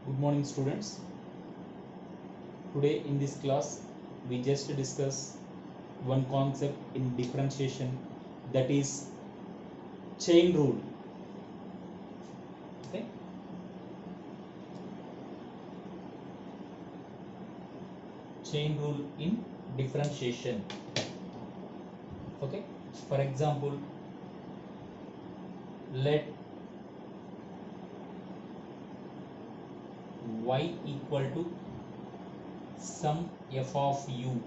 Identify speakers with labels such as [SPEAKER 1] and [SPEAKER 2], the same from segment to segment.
[SPEAKER 1] Good morning, students. Today in this class we just discuss one concept in differentiation, that is chain rule. Okay, chain rule in differentiation. Okay, for example, let y equal to some f of u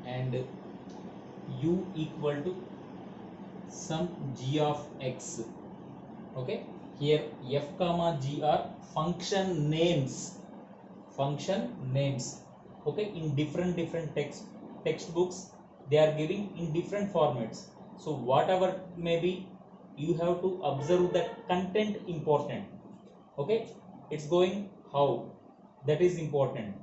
[SPEAKER 1] and u equal to some g of x. Okay, here f comma g are function names. Okay, in different textbooks they are giving in different formats. So whatever maybe, you have to observe that content important. Okay, it's going how, that is important.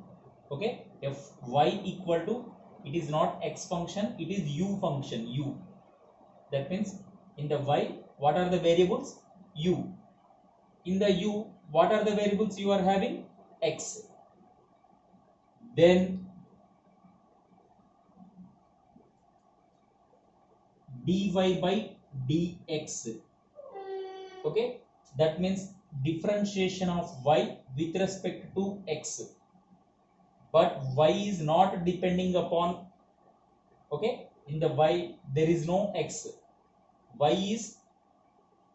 [SPEAKER 1] Okay, if y equal to, it is not x function, it is u function. U, that means in the y what are the variables? U. In the u what are the variables you are having? X. Then dy by dx. Okay, that means differentiation of y with respect to x, but y is not depending upon. Okay, in the y there is no x. Y is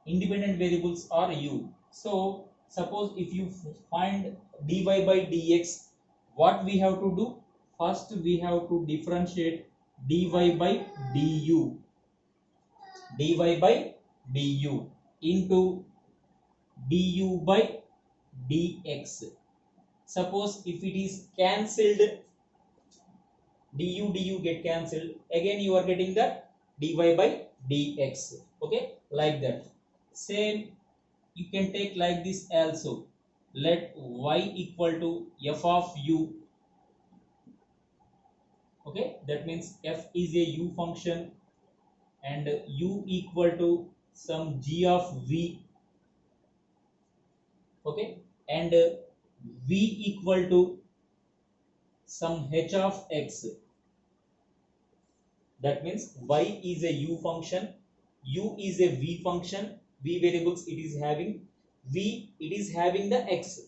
[SPEAKER 1] independent variables are u. So suppose if you find dy by dx, what we have to do? First we have to differentiate dy by du. Dy by du into du by dx. Suppose if it is cancelled, du get cancelled, again you are getting the dy by dx. Okay, like that. Same you can take like this also. Let y equal to f of u. Okay, that means f is a u function and u equal to some g of v. Okay, and v equal to some h of x. That means y is a u function, u is a v function, v variables it is having, v it is having the x.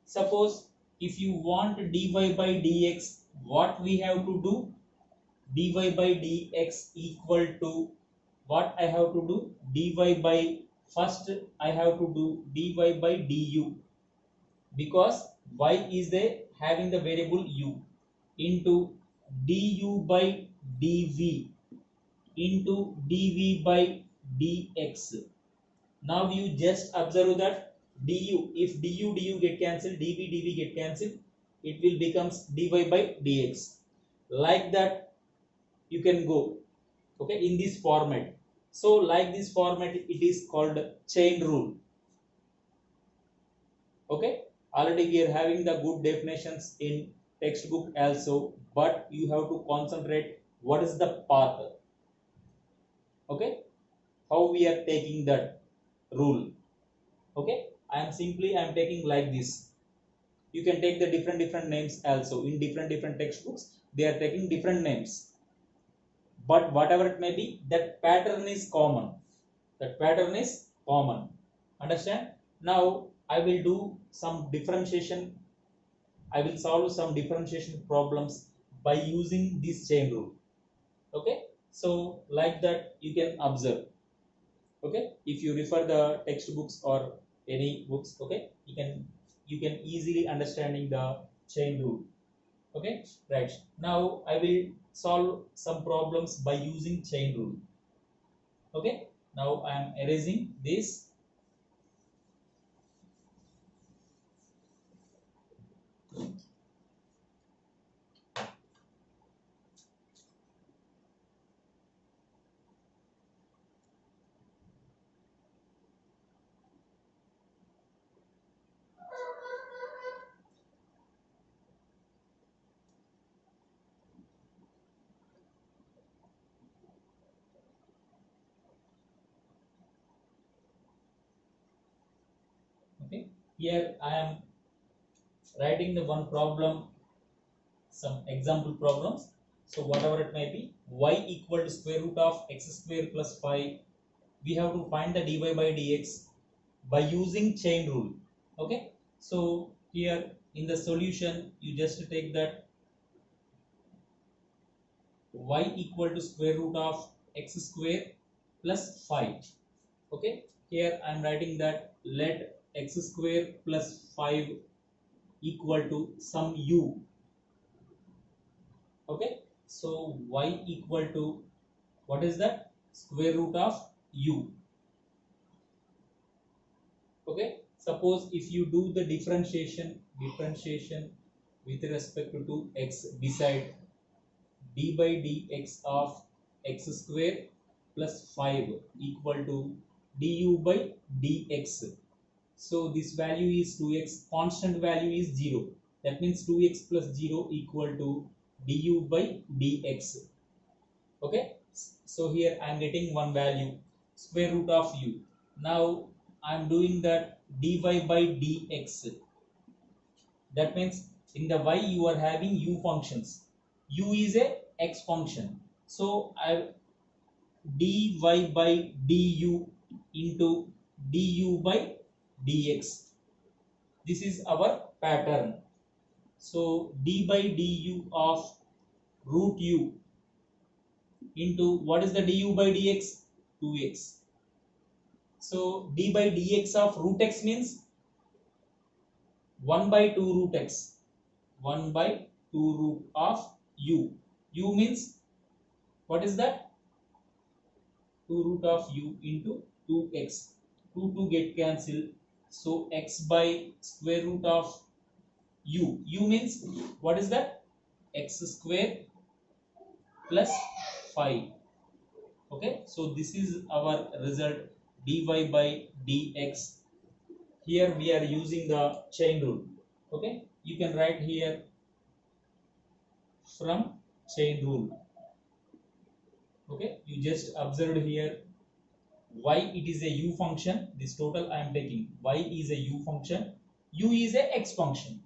[SPEAKER 1] Suppose if you want dy by dx, what we have to do? Dy by dx equal to, what I have to do? Dy by, first I have to do dy by du, because y is the having the variable u, into du by dv into dv by dx. Now you just observe that du, if du get cancelled, dv get cancelled, it will becomes dy by dx. Like that you can go. Okay, in this format. So like this format, it is called chain rule. Okay, already we are having the good definitions in textbook also, but you have to concentrate what is the path. Okay, how we are taking that rule. Okay, I am taking like this. You can take the different names also. In different textbooks they are taking different names, but whatever it may be, that pattern is common. Understand? Now I will do some differentiation. I will solve some differentiation problems by using this chain rule. Okay, so like that you can observe. Okay, if you refer the textbooks or any books, okay, you can easily understanding the chain rule. Okay, right. Now I will solve some problems by using chain rule. Okay, now I am erasing this. here I am writing the one problem, some example problems. So whatever it may be, y equal to square root of x square plus 5. We have to find the dy by dx by using chain rule. Okay, so here in the solution you just take that y equal to square root of x square plus 5. Okay, here I am writing that let x square plus 5 equal to some u. Okay, so y equal to what is that? Square root of u. Okay, suppose if you do the differentiation with respect to x, decide d by dx of x square plus 5 equal to du by dx. So this value is 2x, constant value is 0. That means 2x plus 0 equal to du by dx. Okay, so here I am getting one value, square root of u. Now I am doing that dy by dx. That means in the y you are having u functions. U is a x function. So I dy by du into du by dx. This is our pattern. So d by du of root u into what is the du by dx? 2x. So d by dx of root x means 1 by 2 root x. 1 by 2 root of u. U means what is that? 2 root of u into 2x. 2 get cancelled. So x by square root of u. U means what is that? X square plus 5. Okay, so this is our result, dy by dx. Here we are using the chain rule. Okay, you can write here from chain rule. Okay, you just observed here y it is a u function. This total I am taking, y is a u function, u is a x function,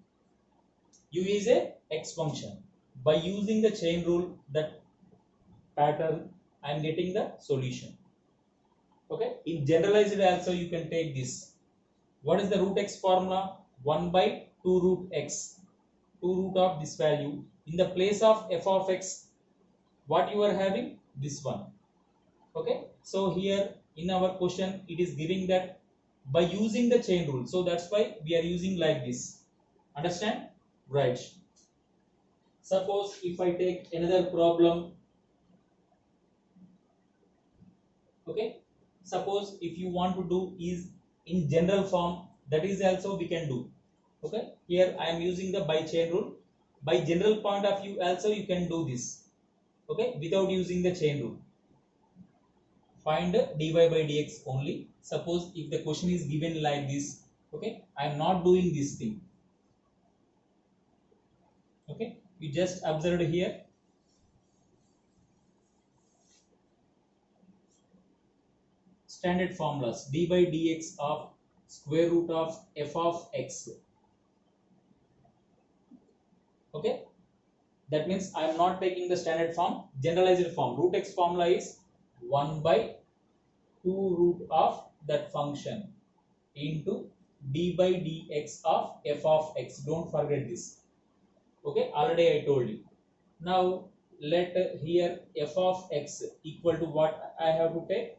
[SPEAKER 1] u is a x function. By using the chain rule, that pattern, I am getting the solution. Okay, in generalized also you can take this. What is the root x formula? 1 by 2 root x, 2 root of this value. In the place of f of x, what you are having? This one. Okay, so here in our question it is giving that by using the chain rule. So that's why we are using like this. Understand? Right. Suppose if I take another problem. Okay, suppose if you want to do is in general form, that is also we can do. Okay, here I am using the by chain rule. By general point of view also you can do this. Okay, without using the chain rule. Find dy by dx only. Suppose if the question is given like this. Okay, I am not doing this thing. Okay, you just observed here. Standard formulas, d by dx of square root of f of x. Okay, that means I am not taking the standard form, generalized form. Root x formula is 1 by 2 root of that function into d by dx of f of x. Don't forget this. Okay, already I told you. Now let here f of x equal to what I have to take?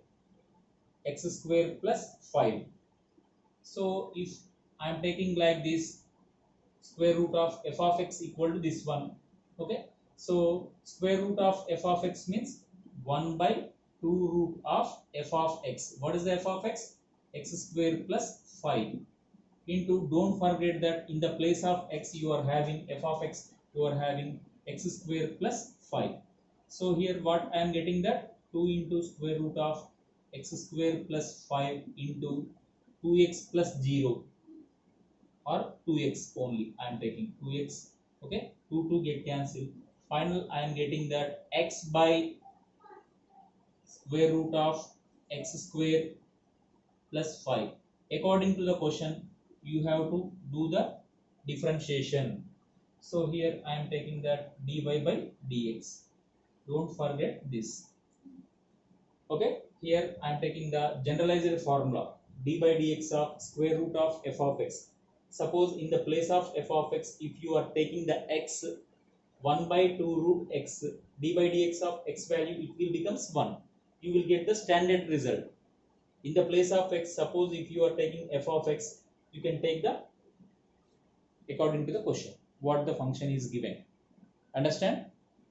[SPEAKER 1] X square plus 5. So if I am taking like this, square root of f of x equal to this one. Okay, so square root of f of x means 1 by 2 root of f of x. What is the f of x? X square plus 5 into, don't forget that in the place of x you are having f of x, you are having x square plus 5. So here what I am getting, that 2 into square root of x square plus 5 into 2x plus 0 or 2x only. I am taking 2x. Okay, 2 get cancelled. Final I am getting that x by square root of x square plus 5. According to the question, you have to do the differentiation. So here I am taking that dy by dx. Don't forget this. Okay, here I am taking the generalized formula d by dx of square root of f of x. Suppose in the place of f of x, if you are taking the x 1 by 2 root x, d by dx of x value, it will becomes 1. You will get the standard result. In the place of x, suppose if you are taking f of x, you can take the according to the question what the function is given. Understand?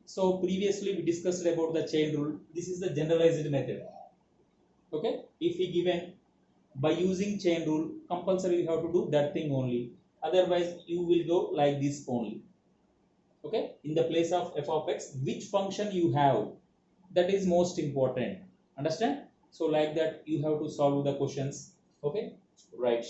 [SPEAKER 1] So previously we discussed about the chain rule. This is the generalized method. Okay, if we given by using chain rule, compulsory you have to do that thing only, otherwise you will go like this only. Okay, in the place of f of x, which function you have, that is most important. Understand? So like that you have to solve the questions. Okay, right.